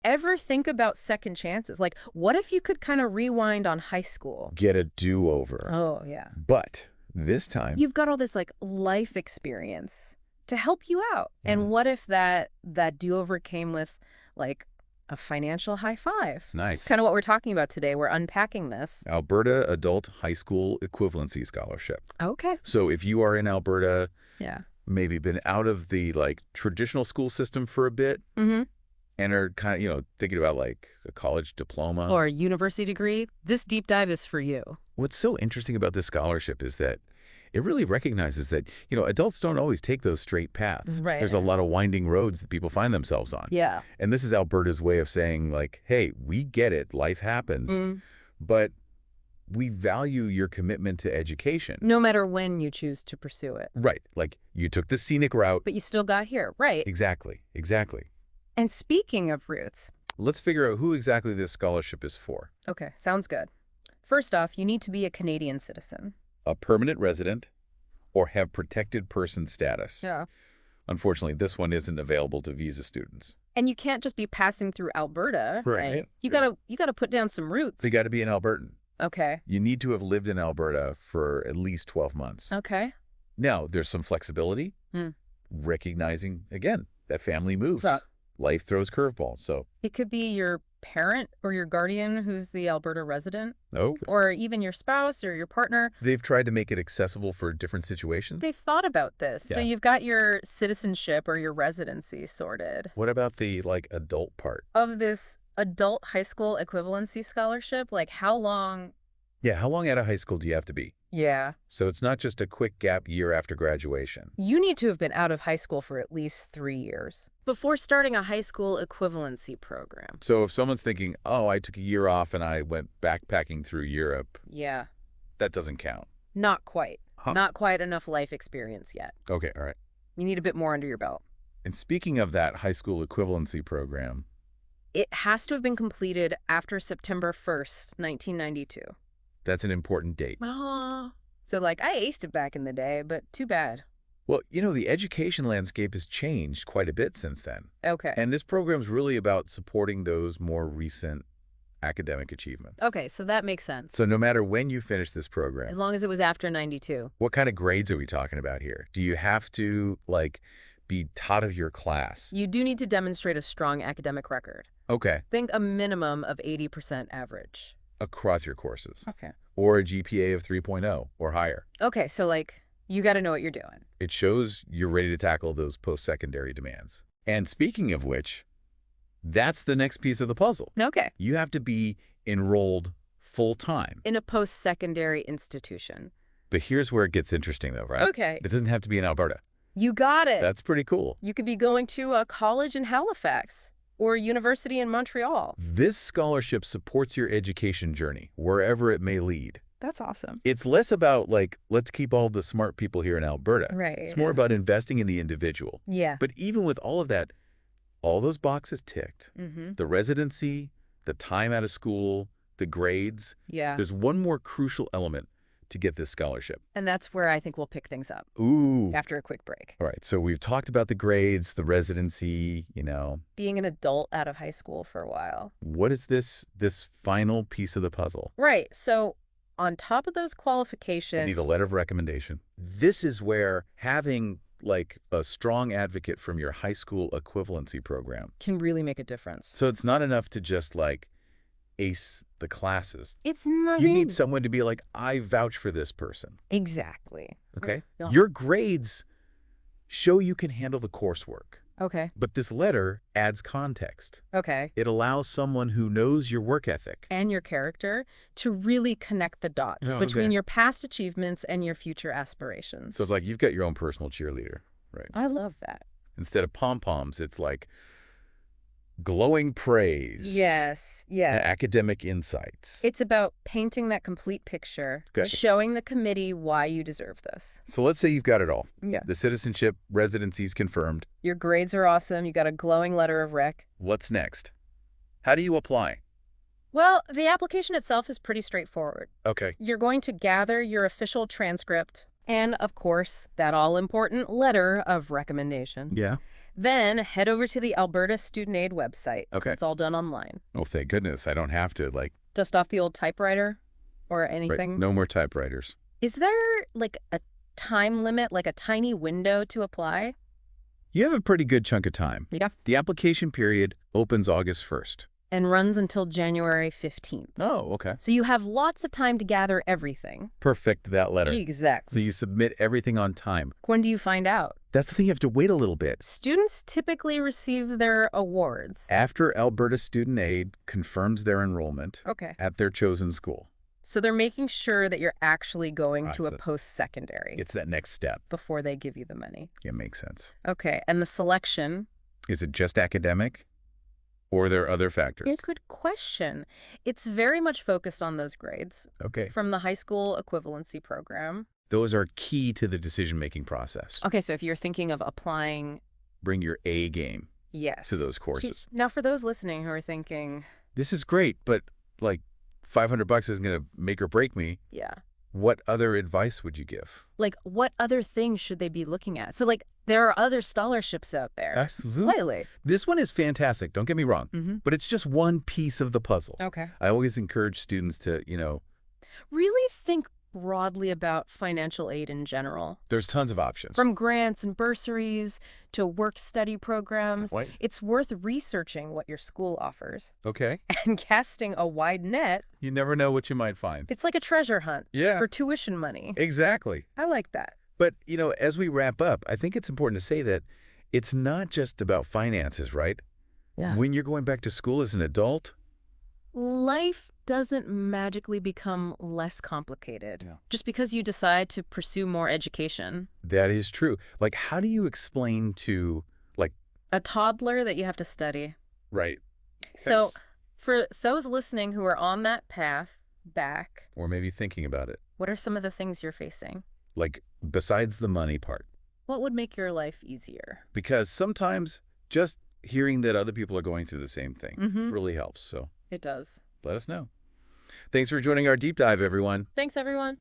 ever think about second chances? Like, what if you could kind of rewind on high school? Get a do-over. Oh, yeah. But this time, You've got all this, like, life experience to help you out. And what if that do-over came with, like, a financial high five? nice. It's kind of what we're talking about today. We're unpacking this. Alberta Adult High School Equivalency Scholarship. Okay. So if you are in Alberta, Yeah. maybe been out of the like traditional school system for a bit, Mm-hmm. and are kind of, thinking about like a college diploma. Or a university degree, this deep dive is for you. What's so interesting about this scholarship is that it really recognizes that, adults don't always take those straight paths. Right. There's a lot of winding roads that people find themselves on. Yeah. And this is Alberta's way of saying, like, hey, we get it. Life happens. But we value your commitment to education. No matter when you choose to pursue it. Right. Like, you took the scenic route. But you still got here. Right. Exactly. Exactly. And speaking of roots. Let's figure out who exactly this scholarship is for. Okay, sounds good. First off, you need to be a Canadian citizen. A permanent resident or have protected person status. Yeah. Unfortunately, this one isn't available to visa students. And you can't just be passing through Alberta, Right. You gotta put down some roots. They got to be an Albertan. Okay. You need to have lived in Alberta for at least 12 months. Okay. Now, there's some flexibility, recognizing, again, that family moves. Life throws curveballs, so. It could be your parent or your guardian who's the Alberta resident, Oh. or even your spouse or your partner. They've tried to make it accessible for different situations. They've thought about this. Yeah. So you've got your citizenship or your residency sorted. What about the, like, adult part? Of this adult high school equivalency scholarship, like how long? Yeah, how long out of high school do you have to be? Yeah. So it's not just a quick gap year after graduation. You need to have been out of high school for at least 3 years before starting a high school equivalency program. So if someone's thinking, oh, I took a year off and I went backpacking through Europe, Yeah. that doesn't count. Not quite. Huh. Not quite enough life experience yet. Okay, all right. You need a bit more under your belt. And speaking of that high school equivalency program, It has to have been completed after September 1st, 1992. that's an important date. So, like, I aced it back in the day, but too bad. Well, the education landscape has changed quite a bit since then. Okay. And this program's really about supporting those more recent academic achievements. Okay, so that makes sense. So no matter when you finish this program, As long as it was after 92. what kind of grades are we talking about here? Do you have to, like, be top of your class? You do need to demonstrate a strong academic record. Okay. Think a minimum of 80% average. Across your courses. Okay. Or a GPA of 3.0 or higher. Okay, so, like, you got to know what you're doing. It shows you're ready to tackle those post-secondary demands. And speaking of which, that's the next piece of the puzzle. Okay. You have to be enrolled full-time. In a post-secondary institution. But here's where it gets interesting, though, right? Okay. It doesn't have to be in Alberta. You got it. That's pretty cool. You could be going to a college in Halifax or a university in Montreal. This scholarship supports your education journey, wherever it may lead. That's awesome. It's less about, like, let's keep all the smart people here in Alberta. Right. It's more about investing in the individual. Yeah. But even with all of that, all those boxes ticked, the residency, the time out of school, the grades, Yeah. there's one more crucial element to get this scholarship. And that's where I think we'll pick things up Ooh. after a quick break. All right, so we've talked about the grades, the residency, Being an adult out of high school for a while. What is this final piece of the puzzle? Right. So on top of those qualifications. I need a letter of recommendation. This is where having, like, a strong advocate from your high school equivalency program. Can really make a difference. So it's not enough to just, like, ace the classes. It's not. You need someone to be like, I vouch for this person. Exactly. Okay? Yeah. Your grades show you can handle the coursework. Okay. But this letter adds context. Okay. It allows someone who knows your work ethic. And your character to really connect the dots Oh, between okay. your past achievements and your future aspirations. So it's like you've got your own personal cheerleader, right? I love that. Instead of pom-poms, it's like glowing praise. Yes. Yeah. Academic insights. It's about painting that complete picture, Okay. showing the committee why you deserve this. So let's say you've got it all. Yeah. The citizenship, residency's confirmed. Your grades are awesome. You got a glowing letter of rec. What's next? How do you apply? Well, the application itself is pretty straightforward. Okay. You're going to gather your official transcript And, of course, that all-important letter of recommendation. Yeah. Then head over to the Alberta Student Aid website. Okay. It's all done online. Oh, thank goodness. I don't have to, like... Dust off the old typewriter or Right, anything. no more typewriters. Is there, like, a time limit, like a tiny window to apply? You have a pretty good chunk of time. Yeah. The application period opens August 1st. And runs until January 15th. Oh, okay. So you have lots of time to gather everything. Perfect, that letter. Exactly. So you submit everything on time. When do you find out? That's the thing, you have to wait a little bit. Students typically receive their awards. After Alberta Student Aid confirms their enrollment Okay. at their chosen school. So they're making sure that you're actually going to a see. post-secondary It's that next step. before they give you the money. It makes sense. Okay, and the selection? Is it just academic? Or are there other factors? Good question. It's very much focused on those grades Okay. from the high school equivalency program. Those are key to the decision-making process. Okay, so if you're thinking of applying, Bring your A game yes, to those courses. Now, for those listening who are thinking, This is great, but like $500 isn't going to make or break me. yeah, What other advice would you give? like what other things should they be looking at? So like there are other scholarships out there. Absolutely. Lately. This one is fantastic, don't get me wrong, but it's just one piece of the puzzle. Okay. I always encourage students to, Really think broadly about financial aid in general. there's tons of options. From grants and bursaries to work-study programs, Right. it's worth researching what your school offers Okay. and casting a wide net. You never know what you might find. It's like a treasure hunt Yeah. for tuition money. Exactly. I like that. But, as we wrap up, I think it's important to say that it's not just about finances, right? Yeah. When you're going back to school as an adult, Life doesn't magically become less complicated Yeah. just because you decide to pursue more education. that is true. Like, how do you explain to, A toddler that you have to study. right? So Yes. for those listening who are on that path back, Or maybe thinking about it, what are some of the things you're facing? like, besides the money part. What would make your life easier? Because sometimes just hearing that other people are going through the same thing really helps. So It does. let us know. Thanks for joining our deep dive, everyone. Thanks, everyone.